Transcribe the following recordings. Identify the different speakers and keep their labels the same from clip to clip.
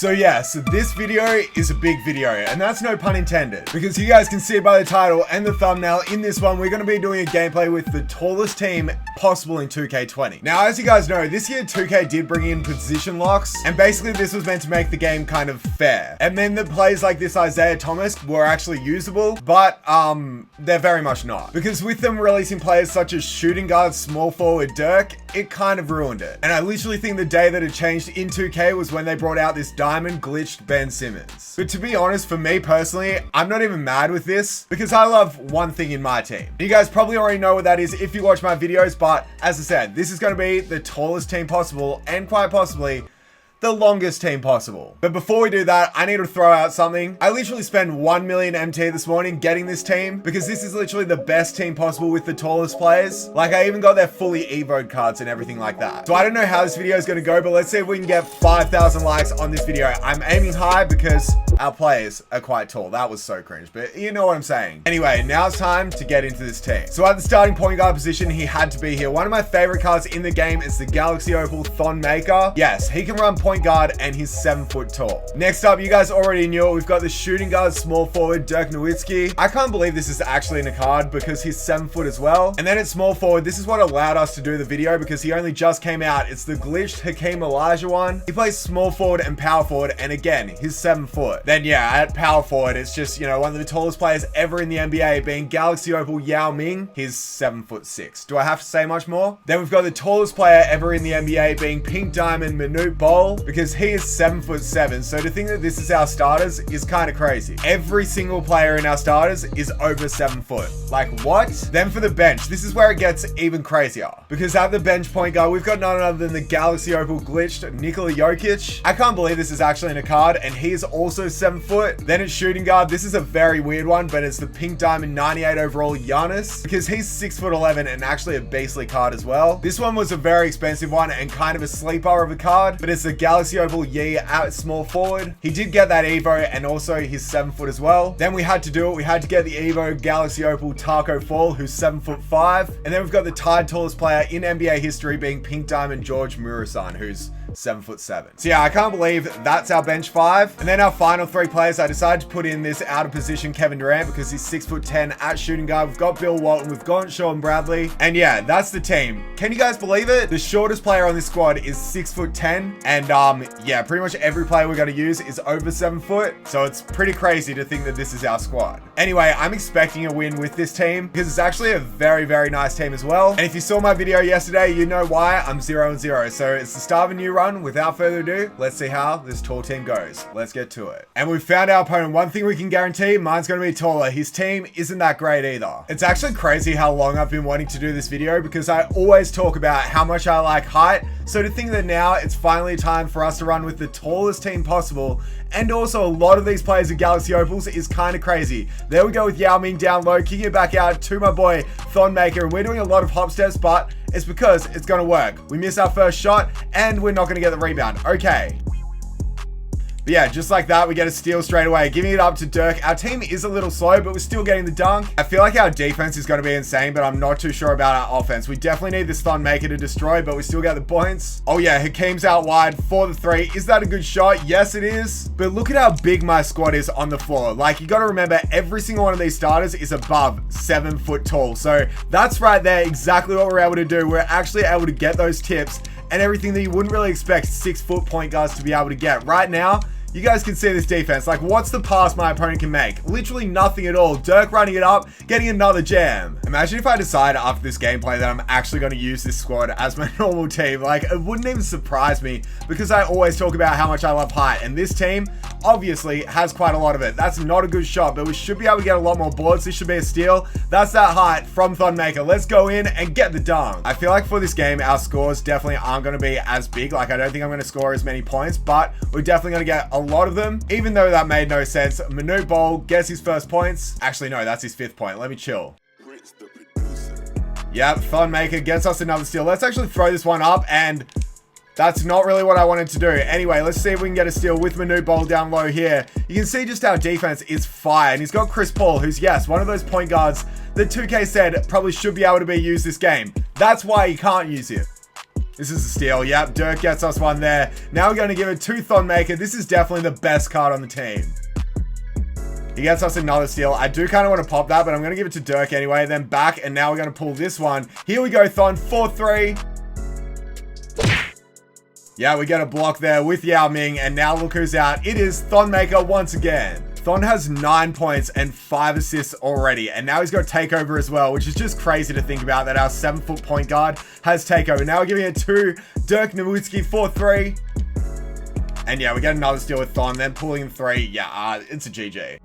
Speaker 1: So yeah, so this video is a big video, and that's no pun intended, because you guys can see it by the title and the thumbnail. In this one, we're going to be doing a gameplay with the tallest team possible in 2K20. Now, as you guys know, this year 2K did bring in position locks, and basically this was meant to make the game kind of fair. And then the plays like this Isaiah Thomas were actually usable, but they're very much not. Because with them releasing players such as shooting guard, small forward Dirk, it kind of ruined it. And I literally think the day that it changed in 2K was when they brought out this diamond glitched Ben Simmons. But to be honest, for me personally, I'm not even mad with this, because I love one thing in my team. You guys probably already know what that is if you watch my videos, but as I said, this is going to be the tallest team possible, and quite possibly the longest team possible. But before we do that, I need to throw out something. I literally spent 1 million MT this morning getting this team, because this is literally the best team possible with the tallest players. Like, I even got their fully evoed cards and everything like that. So I don't know how this video is going to go, but let's see if we can get 5,000 likes on this video. I'm aiming high because our players are quite tall. That was so cringe, but you know what I'm saying. Anyway, now it's time to get into this team. So at the starting point guard position, he had to be here. One of my favorite cards in the game is the Galaxy Opal Thon Maker. Yes, he can run point guard and he's 7 foot tall. Next up, you guys already knew it. We've got the shooting guard, small forward, Dirk Nowitzki. I can't believe this is actually in a card because he's 7 foot as well. And then at small forward, this is what allowed us to do the video because he only just came out. It's the glitched Hakeem Olajuwon. He plays small forward and power forward, and again, he's 7 foot. Then yeah, at power forward, it's just, you know, one of the tallest players ever in the NBA, being Galaxy Opal Ming. He's 7'6". Do I have to say much more? Then we've got the tallest player ever in the NBA, being Pink Diamond Manute, because he is 7'7". So to think that this is our starters is kind of crazy. Every single player in our starters is over 7 foot. Like, what? Then for the bench, this is where it gets even crazier, because at the bench point guard, we've got none other than the Galaxy Opal glitched Nikola Jokic. I can't believe this is actually in a card, and he is also 7 foot. Then at shooting guard, this is a very weird one, but it's the Pink Diamond 98 overall Giannis, because he's 6'11" and actually a beastly card as well. This one was a very expensive one and kind of a sleeper of a card, but it's the Galaxy Opal at small forward. He did get that Evo, and also he's 7 foot as well. Then we had to do it. We had to get the Evo Galaxy Opal Taco Fall, who's 7'5". And then we've got the tied tallest player in NBA history, being Pink Diamond George Murasan, who's 7'7". So yeah, I can't believe that's our bench 5. And then our final 3 players, I decided to put in this out of position Kevin Durant because he's 6'10" at shooting guard. We've got Bill Walton, we've got Sean Bradley, and yeah, that's the team. Can you guys believe it? The shortest player on this squad is 6'10", and yeah, pretty much every player we're going to use is over 7 foot. So it's pretty crazy to think that this is our squad. Anyway, I'm expecting a win with this team because it's actually a very, very nice team as well. And if you saw my video yesterday, you know why I'm 0-0. So it's the start of a new run. Without further ado, let's see how this tall team goes. Let's get to it. And we've found our opponent. One thing we can guarantee, mine's going to be taller. His team isn't that great either. It's actually crazy how long I've been wanting to do this video because I always talk about how much I like height. So to think that now it's finally time for us to run with the tallest team possible, and also a lot of these players in Galaxy Opals, is kind of crazy. There we go with Yao Ming down low, kicking it back out to my boy Thon Maker, and we're doing a lot of hop steps, but it's because it's going to work. We miss our first shot and we're not going to get the rebound. Okay. But yeah, just like that, we get a steal straight away, giving it up to Dirk. Our team is a little slow, but we're still getting the dunk. I feel like our defense is going to be insane, but I'm not too sure about our offense. We definitely need this Thon Maker to destroy, but we still get the points. Oh yeah, Hakeem's out wide for the 3. Is that a good shot? Yes, it is. But look at how big my squad is on the floor. Like, you got to remember, every single one of these starters is above 7 foot tall. So that's right there, exactly what we're able to do. We're actually able to get those tips and everything that you wouldn't really expect 6 foot point guards to be able to get. Right now, you guys can see this defense. Like, what's the pass my opponent can make? Literally nothing at all. Dirk running it up, getting another jam. Imagine if I decide after this gameplay that I'm actually going to use this squad as my normal team. Like, it wouldn't even surprise me because I always talk about how much I love height. And this team obviously has quite a lot of it. That's not a good shot, but we should be able to get a lot more boards. This should be a steal. That's that height from Thon Maker. Let's go in and get the dunk. I feel like for this game, our scores definitely aren't going to be as big. Like, I don't think I'm going to score as many points, but we're definitely going to get a lot of them, even though that made no sense. Manute gets his first points. Actually, no, that's his 5th point. Let me chill. Yep, Thon Maker gets us another steal. Let's actually throw this one up, and that's not really what I wanted to do. Anyway, let's see if we can get a steal with Manute down low here. You can see just our defense is fire, and he's got Chris Paul, who's, yes, one of those point guards that 2K said probably should be able to be used this game. That's why he can't use it. This is a steal. Yep, Dirk gets us one there. Now we're going to give it to Thon Maker. This is definitely the best card on the team. He gets us another steal. I do kind of want to pop that, but I'm going to give it to Dirk anyway. Then back, and now we're going to pull this one. Here we go, Thon. 4-3. Yeah, we get a block there with Yao Ming, and now look who's out. It is Thon Maker once again. Thon has 9 points and 5 assists already, and now he's got takeover as well, which is just crazy to think about that our 7-foot point guard has takeover. Now we're giving it to Dirk Nowitzki, 4-3. And yeah, we get another steal with Thon, then pulling 3. Yeah, it's a GG.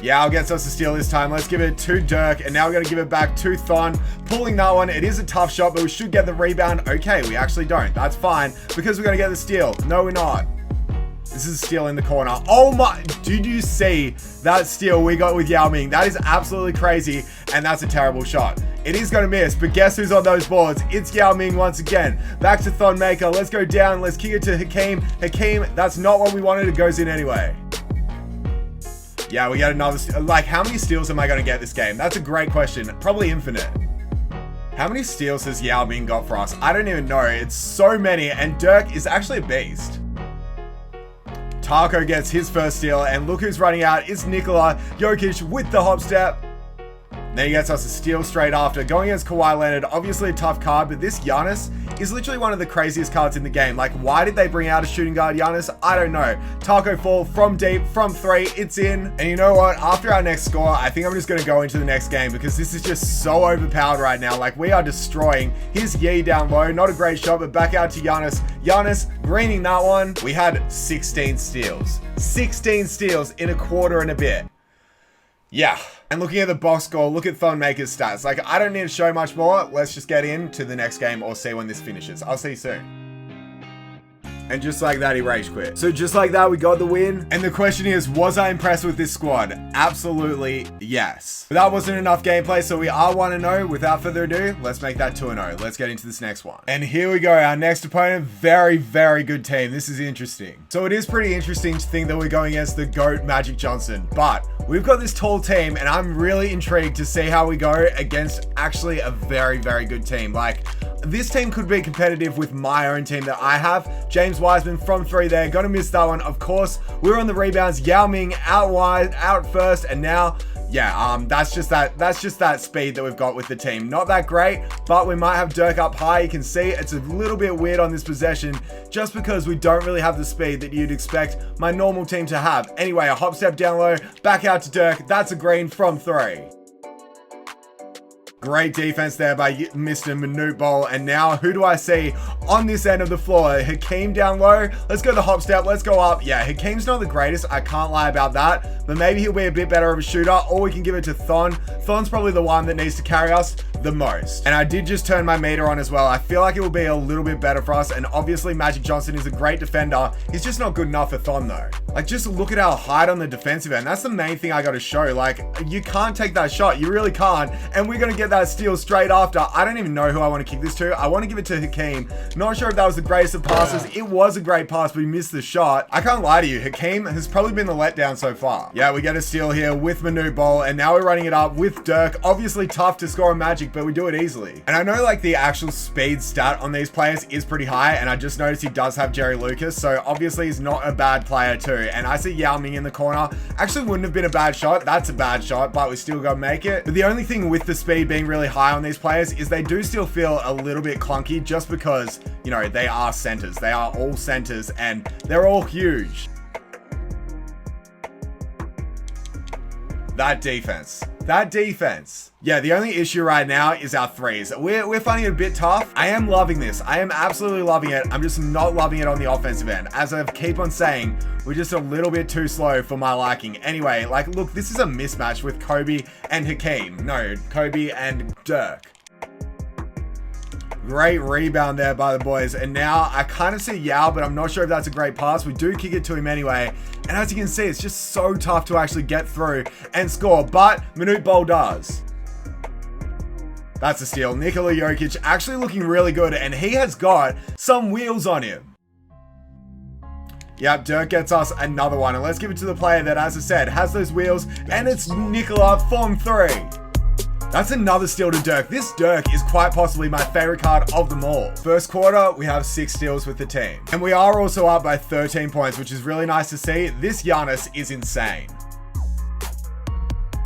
Speaker 1: Yao gets us a steal this time. Let's give it to Dirk, and now we're going to give it back to Thon. Pulling that one. It is a tough shot, but we should get the rebound. Okay, we actually don't. That's fine, because we're going to get the steal. No, we're not. This is a steal in the corner. Oh my, did you see that steal we got with Yao Ming? That is absolutely crazy, and that's a terrible shot. It is going to miss, but guess who's on those boards? It's Yao Ming once again. Back to Thon Maker. Let's go down. Let's kick it to Hakeem. Hakeem, that's not what we wanted. It goes in anyway. Yeah, we got another, like, how many steals am I going to get this game? That's a great question. Probably infinite. How many steals has Yao Ming got for us? I don't even know. It's so many, and Dirk is actually a beast. Taco gets his first steal, and look who's running out. It's Nikola Jokic with the hop step. Then he gets us a steal straight after. Going against Kawhi Leonard, obviously a tough card, but this Giannis is literally one of the craziest cards in the game. Like, why did they bring out a shooting guard Giannis? I don't know. Taco fall from deep, from 3, it's in. And you know what? After our next score, I think I'm just going to go into the next game because this is just so overpowered right now. Like, we are destroying. Here's Yee down low. Not a great shot, but back out to Giannis. Giannis greening that one. We had 16 steals. 16 steals in a quarter and a bit. Yeah. And looking at the box score, look at Thon Maker's stats. Like, I don't need to show much more. Let's just get into the next game or see when this finishes. I'll see you soon. And just like that, he rage quit. So just like that, we got the win. And the question is, was I impressed with this squad? Absolutely yes. But that wasn't enough gameplay, so we are 1-0. Without further ado, let's make that 2-0. Let's get into this next one. And here we go. Our next opponent, very, very good team. This is interesting. So it is pretty interesting to think that we're going against the GOAT Magic Johnson, but we've got this tall team, and I'm really intrigued to see how we go against actually a very, very good team. Like, this team could be competitive with my own team that I have. James Wiseman from 3 there. Gonna miss that one. Of course, we're on the rebounds. Yao Ming out wide, out first, and now, yeah, that's just that speed that we've got with the team. Not that great, but we might have Dirk up high. You can see it's a little bit weird on this possession just because we don't really have the speed that you'd expect my normal team to have. Anyway, a hop step down low, back out to Dirk. That's a green from 3. Great defense there by Mr. Manute Ball. And now, who do I see on this end of the floor? Hakeem down low. Let's go the hop step. Let's go up. Yeah, Hakeem's not the greatest. I can't lie about that. But maybe he'll be a bit better of a shooter. Or we can give it to Thon. Thon's probably the one that needs to carry us the most. And I did just turn my meter on as well. I feel like it will be a little bit better for us. And obviously, Magic Johnson is a great defender. He's just not good enough for Thon, though. Like, just look at our height on the defensive end. That's the main thing I got to show. Like, you can't take that shot. You really can't. And we're going to get that steal straight after. I don't even know who I want to kick this to. I want to give it to Hakeem. Not sure if that was the greatest of passes. It was a great pass, but we missed the shot. I can't lie to you. Hakeem has probably been the letdown so far. Yeah, we get a steal here with Manute Ball, and now we're running it up with Dirk. Obviously tough to score a Magic, but we do it easily. And I know, like, the actual speed stat on these players is pretty high, and I just noticed he does have Jerry Lucas, so obviously he's not a bad player too. And I see Yao Ming in the corner. Actually wouldn't have been a bad shot. That's a bad shot, but we still got to make it. But the only thing with the speed being really high on these players is they do still feel a little bit clunky just because, you know, they are centers. They are all centers, and they're all huge. That defense. Yeah, the only issue right now is our threes. We're finding it a bit tough. I am loving this. I am absolutely loving it. I'm just not loving it on the offensive end. As I keep on saying, we're just a little bit too slow for my liking. Anyway, like, look, this is a mismatch with Kobe and Hakeem. No, Kobe and Dirk. Great rebound there by the boys. And now I kind of see Yao, but I'm not sure if that's a great pass. We do kick it to him anyway. And as you can see, it's just so tough to actually get through and score. But Manute Ball does. That's a steal. Nikola Jokic actually looking really good, and he has got some wheels on him. Yep, Dirk gets us another one. And let's give it to the player that, as I said, has those wheels. And it's Nikola from 3. That's another steal to Dirk. This Dirk is quite possibly my favorite card of them all. First quarter, we have 6 steals with the team. And we are also up by 13 points, which is really nice to see. This Giannis is insane.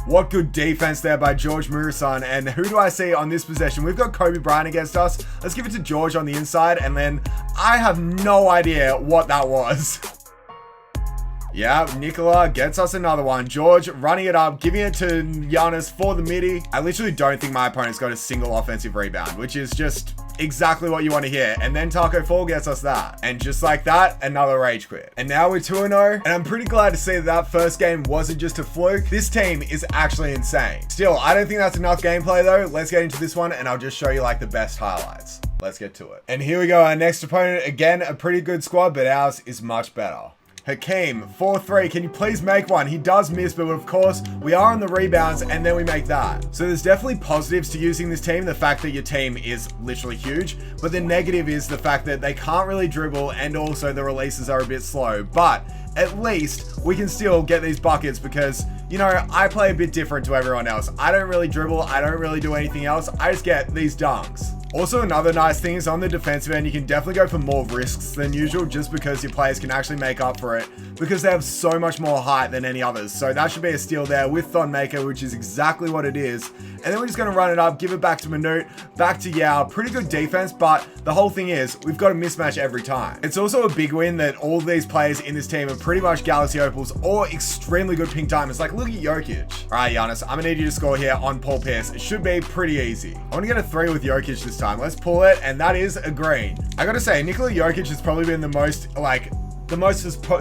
Speaker 1: What good defense there by George Murasan. And who do I see on this possession? We've got Kobe Bryant against us. Let's give it to George on the inside. And then I have no idea what that was. Yeah, Nikola gets us another one. George running it up, giving it to Giannis for the midi. I literally don't think my opponent's got a single offensive rebound, which is just exactly what you want to hear. And then Taco Fall gets us that. And just like that, another rage quit. And now we're 2-0. And I'm pretty glad to see that that first game wasn't just a fluke. This team is actually insane. Still, I don't think that's enough gameplay though. Let's get into this one and I'll just show you like the best highlights. Let's get to it. And here we go. Our next opponent, again, a pretty good squad, but ours is much better. Hakeem, 4-3. Can you please make one? He does miss, but of course, we are on the rebounds, and then we make that. So there's definitely positives to using this team. The fact that your team is literally huge, but the negative is the fact that they can't really dribble, and also the releases are a bit slow. But at least we can still get these buckets because, you know, I play a bit different to everyone else. I don't really dribble. I don't really do anything else. I just get these dunks. Also, another nice thing is on the defensive end, you can definitely go for more risks than usual just because your players can actually make up for it because they have so much more height than any others. So that should be a steal there with Thon Maker, which is exactly what it is. And then we're just going to run it up, give it back to Manute, back to Yao. Pretty good defense, but the whole thing is we've got a mismatch every time. It's also a big win that all these players in this team are pretty much Galaxy Opals or extremely good pink diamonds. Like, look at Jokic. All right, Giannis, I'm going to need you to score here on Paul Pierce. It should be pretty easy. I want to get a 3 with Jokic this time. Let's pull it, and that is a green. I gotta say, Nikola Jokic has probably been the most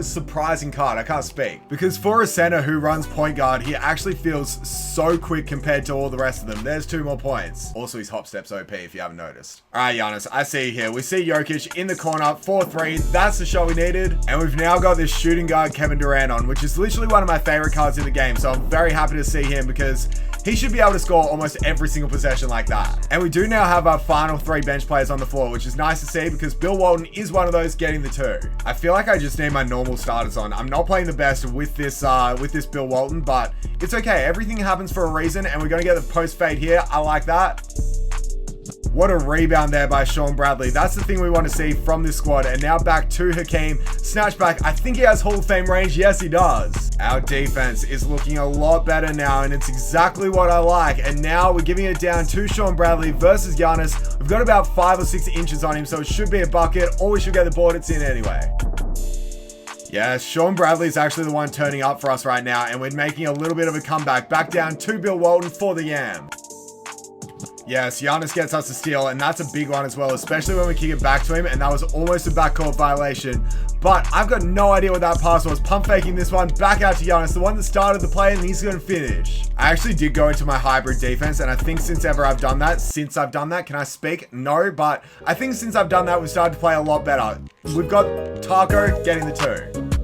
Speaker 1: surprising card. I can't speak. Because for a center who runs point guard, he actually feels so quick compared to all the rest of them. There's 2 more points. Also, his hop steps OP if you haven't noticed. All right, Giannis, I see you here. We see Jokic in the corner, 4-3. That's the shot we needed. And we've now got this shooting guard Kevin Durant on, which is literally one of my favorite cards in the game. So I'm very happy to see him because he should be able to score almost every single possession like that. And we do now have our final 3 bench players on the floor, which is nice to see because Bill Walton is one of those getting the 2. I feel like I just need my normal starters on. I'm not playing the best with this Bill Walton, but it's okay. Everything happens for a reason, and we're going to get the post fade here. I like that. What a rebound there by Sean Bradley. That's the thing we want to see from this squad. And now back to Hakeem. Snatch back. I think he has Hall of Fame range. Yes, he does. Our defense is looking a lot better now, and it's exactly what I like. And now we're giving it down to Sean Bradley versus Giannis. We've got about 5 or 6 inches on him, so it should be a bucket, or we should get the board. It's in anyway. Yeah, Sean Bradley is actually the one turning up for us right now, and we're making a little bit of a comeback. Back down to Bill Walton for the Yam. Yes, Giannis gets us a steal, and that's a big one as well, especially when we kick it back to him, and that was almost a backcourt violation. But I've got no idea what that pass was. Pump faking this one back out to Giannis, the one that started the play, and he's going to finish. I actually did go into my hybrid defense, and I think since I've done that, can I speak? No, but I think since I've done that, we've started to play a lot better. We've got Taco getting the 2.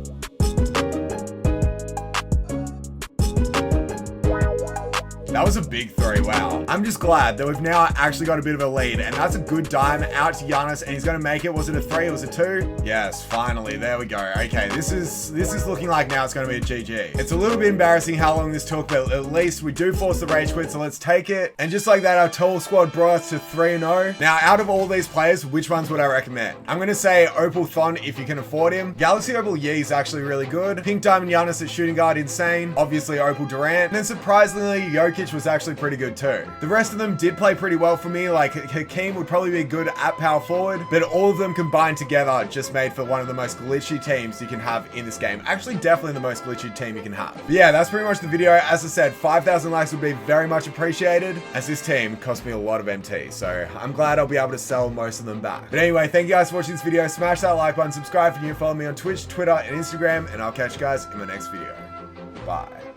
Speaker 1: That was a big 3, wow. I'm just glad that we've now actually got a bit of a lead, and that's a good dime out to Giannis, and he's gonna make it. Was it a 3? It was a 2? Yes, finally, there we go. Okay, this is looking like now it's gonna be a GG. It's a little bit embarrassing how long this took, but at least we do force the rage quit, so let's take it. And just like that, our tall squad brought us to 3-0. Now, out of all these players, which ones would I recommend? I'm gonna say Opal Thon if you can afford him. Galaxy Opal Yi is actually really good. Pink Diamond Giannis at shooting guard, insane. Obviously, Opal Durant. And then surprisingly, Jokic was actually pretty good too. The rest of them did play pretty well for me. Like Hakeem would probably be good at power forward, but all of them combined together just made for one of the most glitchy teams you can have in this game. Actually, definitely the most glitchy team you can have. But yeah, that's pretty much the video. As I said, 5,000 likes would be very much appreciated, as this team cost me a lot of MT, so I'm glad I'll be able to sell most of them back. But anyway, thank you guys for watching this video. Smash that like button, subscribe if you're new, follow me on Twitch, Twitter, and Instagram, and I'll catch you guys in my next video. Bye.